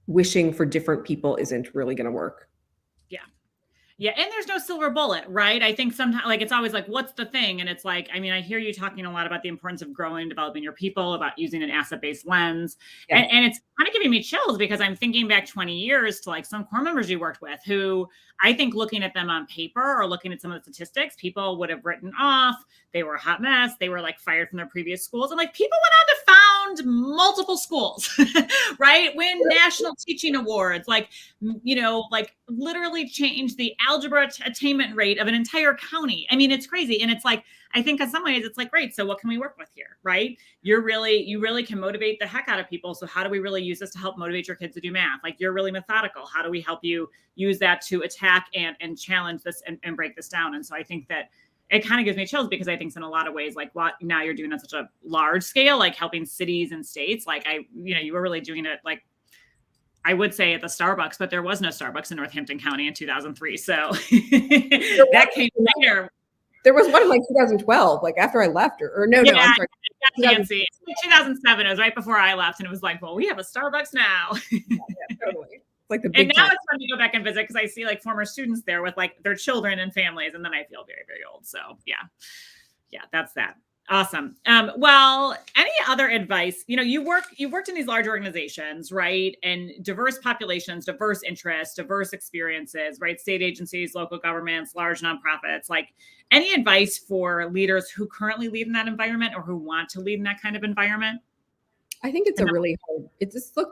wishing for different people isn't really going to work. Yeah. Yeah. And there's no silver bullet, right? I think sometimes, like, it's always like, what's the thing? And it's like, I mean, I hear you talking a lot about the importance of growing and developing your people, about using an asset-based lens. Yeah. And it's kind of giving me chills, because I'm thinking back 20 years to, like, some core members you worked with who, I think, looking at them on paper or looking at some of the statistics, people would have written off. They were a hot mess. They were, like, fired from their previous schools. And, like, people went on to found multiple schools, right? Win national teaching awards, like, like, literally change the algebra attainment rate of an entire county. I mean, it's crazy. And it's like, I think in some ways it's like, great, so what can we work with here, right? You really can motivate the heck out of people. So how do we really use this to help motivate your kids to do math? Like, you're really methodical. How do we help you use that to attack and challenge this and break this down? And so I think that it kind of gives me chills, because I think in a lot of ways, like, what now you're doing on such a large scale, like helping cities and states, like, you were really doing it, like, I would say at the Starbucks, but there was no Starbucks in Northampton County in 2003. So that came later. There was one in, like, 2012, like, after I left, or no, I'm sorry. Fancy. 2007. It was right before I left, and it was like, well, we have a Starbucks now. Yeah, totally. It's like the big. And now it's fun to go back and visit, because I see, like, former students there with, like, their children and families, and then I feel very, very old. So yeah, that's that. Awesome. Well, any other advice? You've worked in these large organizations, right? And diverse populations, diverse interests, diverse experiences, right? State agencies, local governments, large nonprofits. Like, any advice for leaders who currently lead in that environment, or who want to lead in that kind of environment? I think it's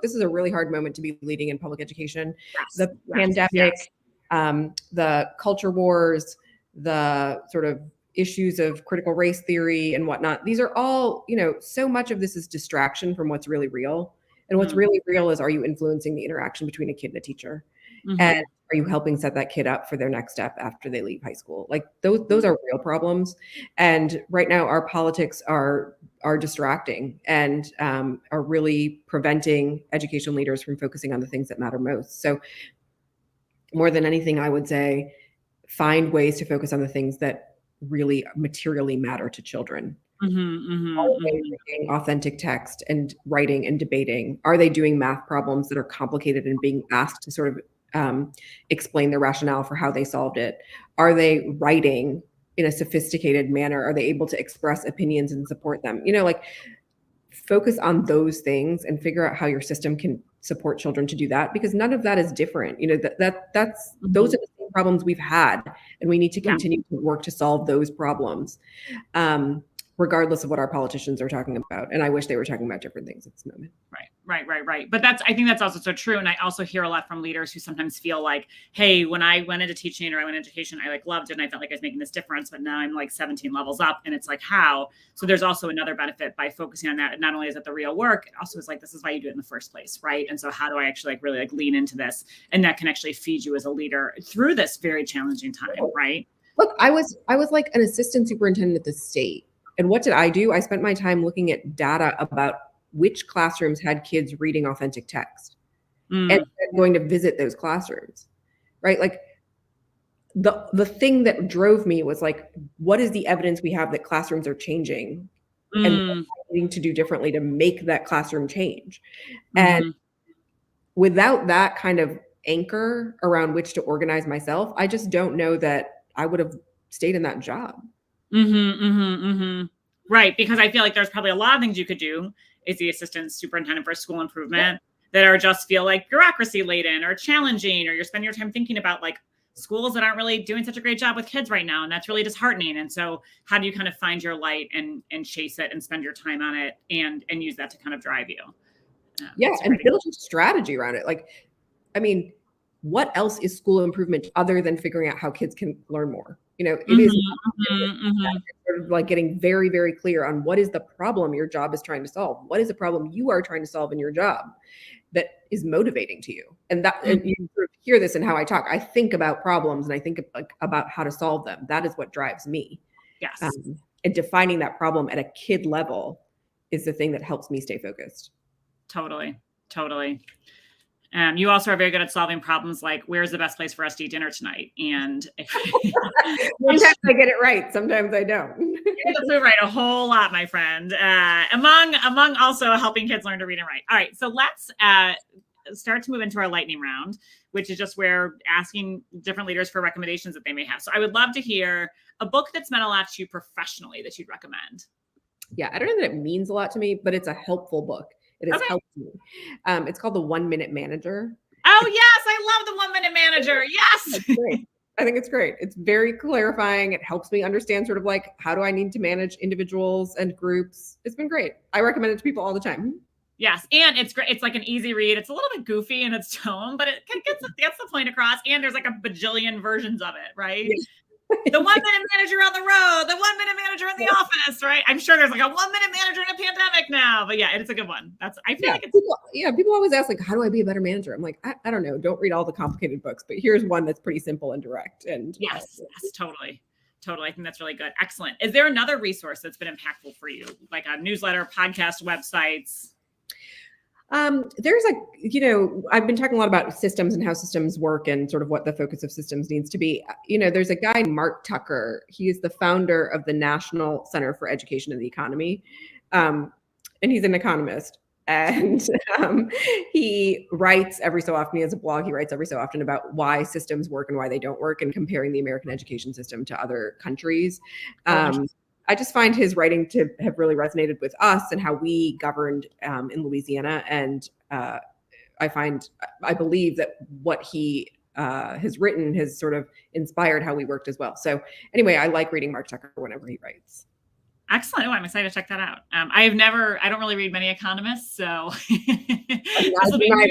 this is a really hard moment to be leading in public education. Yes, the pandemic, the culture wars, the sort of issues of critical race theory and whatnot. These are all, so much of this is distraction from what's really real. And what's really real is, are you influencing the interaction between a kid and a teacher? And are you helping set that kid up for their next step after they leave high school? Like, those are real problems. And right now our politics are distracting and are really preventing education leaders from focusing on the things that matter most. So more than anything, I would say, find ways to focus on the things that really materially matter to children. Are they reading authentic text and writing and debating? Are they doing math problems that are complicated and being asked to sort of explain the rationale for how they solved it? Are they writing in a sophisticated manner? Are they able to express opinions and support them? Like, focus on those things and figure out how your system can support children to do that, because none of that is different. That's those are the same problems we've had, and we need to continue to work to solve those problems, regardless of what our politicians are talking about. And I wish they were talking about different things at this moment. Right. But I think that's also so true. And I also hear a lot from leaders who sometimes feel like, hey, when I went into teaching or I went into education, I, like, loved it and I felt like I was making this difference, but now I'm, like, 17 levels up, and it's like, how? So there's also another benefit by focusing on that. And not only is it the real work, it also is like, this is why you do it in the first place, right? And so how do I actually, like, really, like, lean into this? And that can actually feed you as a leader through this very challenging time, right? Look, I was like an assistant superintendent at the state. And what did I do? I spent my time looking at data about which classrooms had kids reading authentic text and then going to visit those classrooms, right? Like the thing that drove me was like, what is the evidence we have that classrooms are changing and needing to do differently to make that classroom change? And without that kind of anchor around which to organize myself, I just don't know that I would have stayed in that job. Right. Because I feel like there's probably a lot of things you could do as the assistant superintendent for school improvement that are just feel like bureaucracy laden or challenging, or you're spending your time thinking about like schools that aren't really doing such a great job with kids right now. And that's really disheartening. And so how do you kind of find your light and chase it and spend your time on it and use that to kind of drive you? And build a strategy around it. Like, I mean, what else is school improvement other than figuring out how kids can learn more? You know, it is sort of like getting very, very clear on what is the problem your job is trying to solve. What is the problem you are trying to solve in your job that is motivating to you? And that and you sort of hear this in how I talk. I think about problems and I think about how to solve them. That is what drives me. Yes. And defining that problem at a kid level is the thing that helps me stay focused. Totally. You also are very good at solving problems like, where's the best place for us to eat dinner tonight? And sometimes I get it right. Sometimes I don't. You get the food right a whole lot, my friend. Among also helping kids learn to read and write. All right. So let's start to move into our lightning round, which is just where asking different leaders for recommendations that they may have. So I would love to hear a book that's meant a lot to you professionally that you'd recommend. Yeah. I don't know that it means a lot to me, but it's a helpful book. It has helped me. It's called The 1 Minute Manager. Oh, yes. I love The 1 Minute Manager. Yes. Great. I think it's great. It's very clarifying. It helps me understand sort of like, how do I need to manage individuals and groups? It's been great. I recommend it to people all the time. Yes. And it's great. It's like an easy read. It's a little bit goofy in its tone, but it gets the point across. And there's like a bajillion versions of it, right? Yeah. The 1 minute manager on the road, the 1 minute manager in the office, right? I'm sure there's like a 1 minute manager in a pandemic now, but yeah, it's a good one. I feel like it's people always ask like, how do I be a better manager? I'm like, I don't know. Don't read all the complicated books, but here's one that's pretty simple and direct. And yes, totally. I think that's really good. Excellent. Is there another resource that's been impactful for you, like a newsletter, podcast, websites? There's I've been talking a lot about systems and how systems work and sort of what the focus of systems needs to be. There's a guy, Mark Tucker. He is the founder of the National Center for Education and the Economy. And he's an economist. And he writes every so often, he has a blog, he writes every so often about why systems work and why they don't work and comparing the American education system to other countries. I just find his writing to have really resonated with us and how we governed in Louisiana. And I believe that what he has written has sort of inspired how we worked as well. So anyway, I like reading Mark Tucker whenever he writes. Excellent. Oh, I'm excited to check that out. I don't really read many economists, so as a reading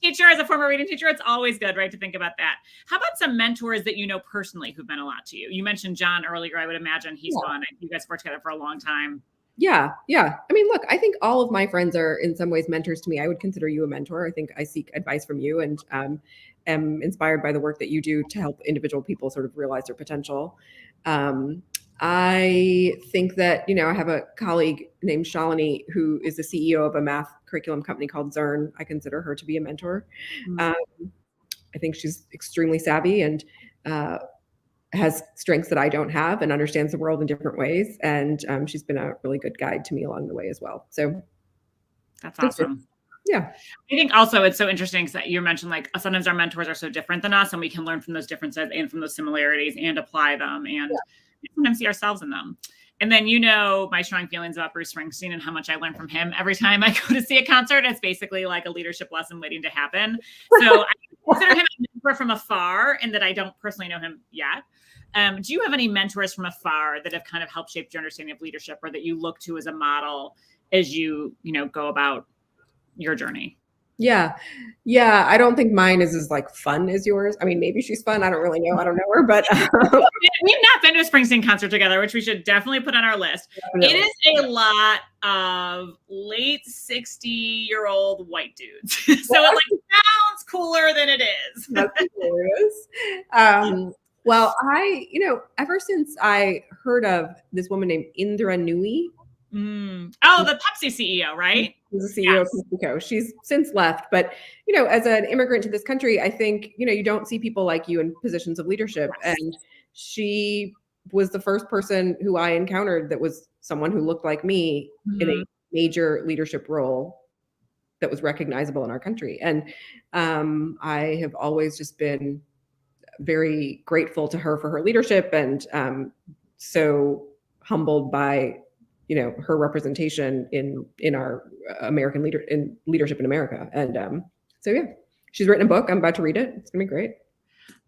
teacher, as a former reading teacher, it's always good, right, to think about that. How about some mentors that you know personally who've been a lot to you? You mentioned John earlier. I would imagine he's fun. You guys worked together for a long time. Yeah. I mean, look, I think all of my friends are in some ways mentors to me. I would consider you a mentor. I think I seek advice from you and am inspired by the work that you do to help individual people sort of realize their potential. I think that, I have a colleague named Shalini who is the CEO of a math curriculum company called Zern. I consider her to be a mentor. I think she's extremely savvy and has strengths that I don't have and understands the world in different ways. And she's been a really good guide to me along the way as well. So that's awesome. Yeah. I think also it's so interesting that you mentioned like sometimes our mentors are so different than us and we can learn from those differences and from those similarities and apply them and sometimes see ourselves in them. And then, my strong feelings about Bruce Springsteen and how much I learn from him every time I go to see a concert. It's basically like a leadership lesson waiting to happen. So I consider him a mentor from afar and that I don't personally know him yet. Do you have any mentors from afar that have kind of helped shape your understanding of leadership or that you look to as a model as you go about your journey? Yeah. I don't think mine is as like fun as yours. I mean, maybe she's fun. I don't really know. I don't know her, but we've not been to a Springsteen concert together, which we should definitely put on our list. Definitely. It is a lot of late 60-year-old white dudes. So it sounds cooler than it is. That's hilarious. Well, ever since I heard of this woman named Indra Nui. Oh, the Pepsi CEO, right? She's the CEO of PepsiCo. She's since left, but as an immigrant to this country, I think you don't see people like you in positions of leadership, and she was the first person who I encountered that was someone who looked like me in a major leadership role that was recognizable in our country. And I have always just been very grateful to her for her leadership, and so humbled by her representation in our American leadership in America. And so yeah, she's written a book. I'm about to read it. It's gonna be great.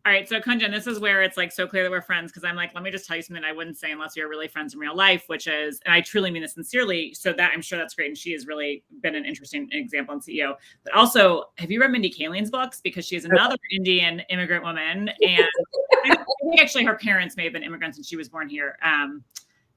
All right, so Kunjan, this is where it's like so clear that we're friends, because I'm like, let me just tell you something I wouldn't say unless you're really friends in real life, which is, and I truly mean this sincerely, so that I'm sure that's great, and she has really been an interesting example and CEO. But also, have you read Mindy Kaling's books? Because she is another Indian immigrant woman, and I think actually her parents may have been immigrants and she was born here.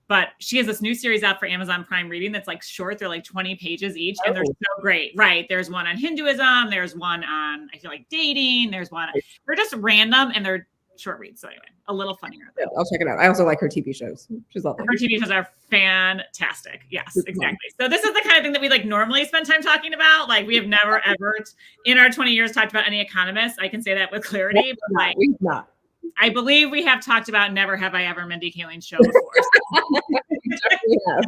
But she has this new series out for Amazon Prime Reading that's like short. They're like 20 pages each, and they're so great. Right. There's one on Hinduism. There's one on, I feel like, dating. There's one. They're just random, and they're short reads. So anyway, a little funnier. Yeah, I'll check it out. I also like her TV shows. She's lovely. Her TV shows are fantastic. Yes, exactly. So this is the kind of thing that we like normally spend time talking about. Like, we have never, ever in our 20 years talked about any economists. I can say that with clarity. But like, we've not. I believe we have talked about Never Have I Ever, Mindy Kaling's show before. We have.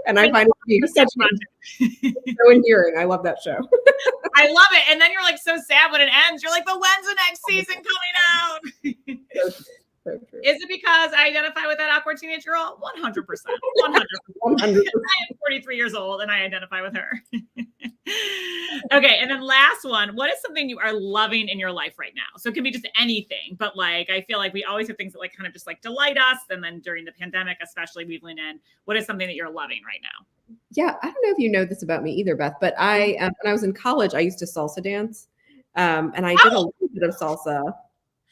And I find it to be such so endearing. I love that show. I love it. And then you're like so sad when it ends. You're like, but when's the next season coming out? So true. Is it because I identify with that awkward teenage girl? 100%. 100%. I am 43 years old and I identify with her. Okay. And then last one, what is something you are loving in your life right now? So it can be just anything, but like, I feel like we always have things that like kind of just like delight us. And then during the pandemic, especially, we've leaned in. What is something that you're loving right now? Yeah. I don't know if you know this about me either, Beth, but when I was in college, I used to salsa dance. And I did a little bit of salsa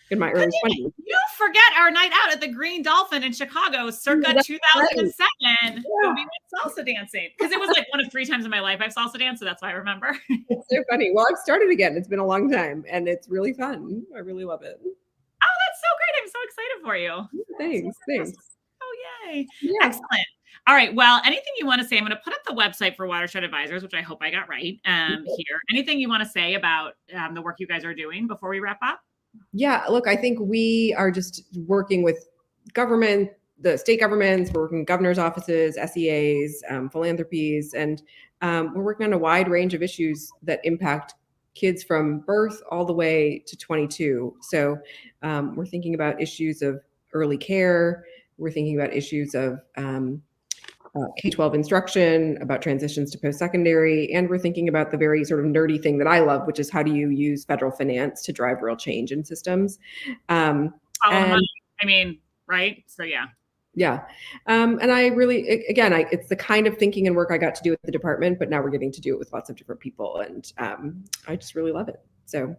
in my early 20s. You forget our night out at the Green Dolphin in Chicago, circa 2007. Right. When we went salsa dancing, because it was like one of 3 times in my life I've salsa danced, so that's why I remember. It's so funny. Well, I've started again. It's been a long time, and it's really fun. I really love it. Oh, that's so great! I'm so excited for you. Thanks. Oh, yay! Yeah. Excellent. All right. Well, anything you want to say? I'm going to put up the website for Watershed Advisors, which I hope I got right here. Anything you want to say about the work you guys are doing before we wrap up? Yeah, look, I think we are just working with government, the state governments, we're working with governor's offices, SEAs, philanthropies, and we're working on a wide range of issues that impact kids from birth all the way to 22. So we're thinking about issues of early care. We're thinking about issues of K-12 instruction, about transitions to post-secondary, and we're thinking about the very sort of nerdy thing that I love, which is how do you use federal finance to drive real change in systems? I mean, right? So yeah. And I really, again, it's the kind of thinking and work I got to do at the department, but now we're getting to do it with lots of different people, and I just really love it. So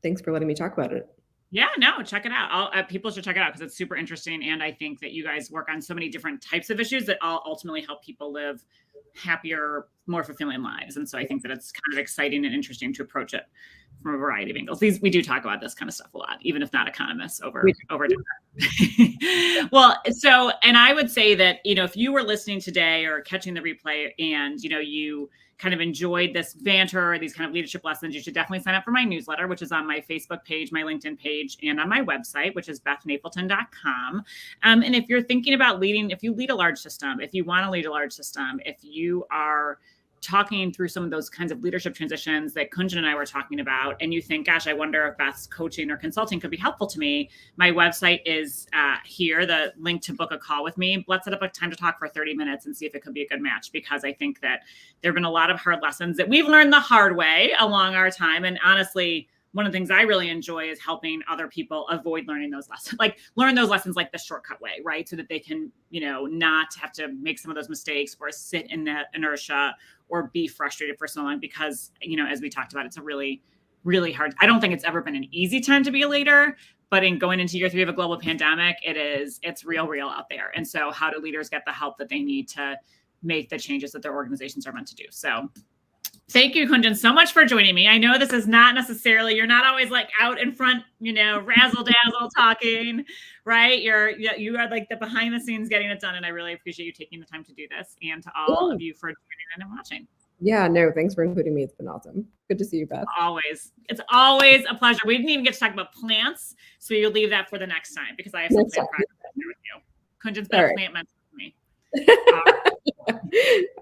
thanks for letting me talk about it. Yeah, no, check it out. People should check it out because it's super interesting. And I think that you guys work on so many different types of issues that all ultimately help people live happier, more fulfilling lives. And so I think that it's kind of exciting and interesting to approach it from a variety of angles. We do talk about this kind of stuff a lot, even if not economists over dinner. Well, and I would say that, if you were listening today or catching the replay and, you kind of enjoyed this banter or these kind of leadership lessons, you should definitely sign up for my newsletter, which is on my Facebook page, my LinkedIn page, and on my website, which is bethnapleton.com. And if you're thinking about leading, if you lead a large system, if you want to lead a large system, if you are talking through some of those kinds of leadership transitions that Kunjan and I were talking about, and you think, gosh, I wonder if Beth's coaching or consulting could be helpful to me, my website is here, the link to book a call with me. Let's set up a time to talk for 30 minutes and see if it could be a good match, because I think that there have been a lot of hard lessons that we've learned the hard way along our time. And honestly, one of the things I really enjoy is helping other people avoid learning those lessons, like learn those lessons like the shortcut way, right? So that they can, not have to make some of those mistakes or sit in that inertia or be frustrated for so long, because, as we talked about, it's a really, really hard. I don't think it's ever been an easy time to be a leader, but in going into year 3 of a global pandemic, it's real out there. And so how do leaders get the help that they need to make the changes that their organizations are meant to do? So Thank you, Kunjan, so much for joining me. I know this is not necessarily, you're not always like out in front, razzle dazzle talking, right? You are like the behind the scenes getting it done. And I really appreciate you taking the time to do this, and to all of you for joining in and watching. Yeah, no, thanks for including me. It's been awesome. Good to see you, Beth. It's always a pleasure. We didn't even get to talk about plants, so you'll leave that for the next time, because I have something practical to share with you. Kunjan's been a plant mentor for me.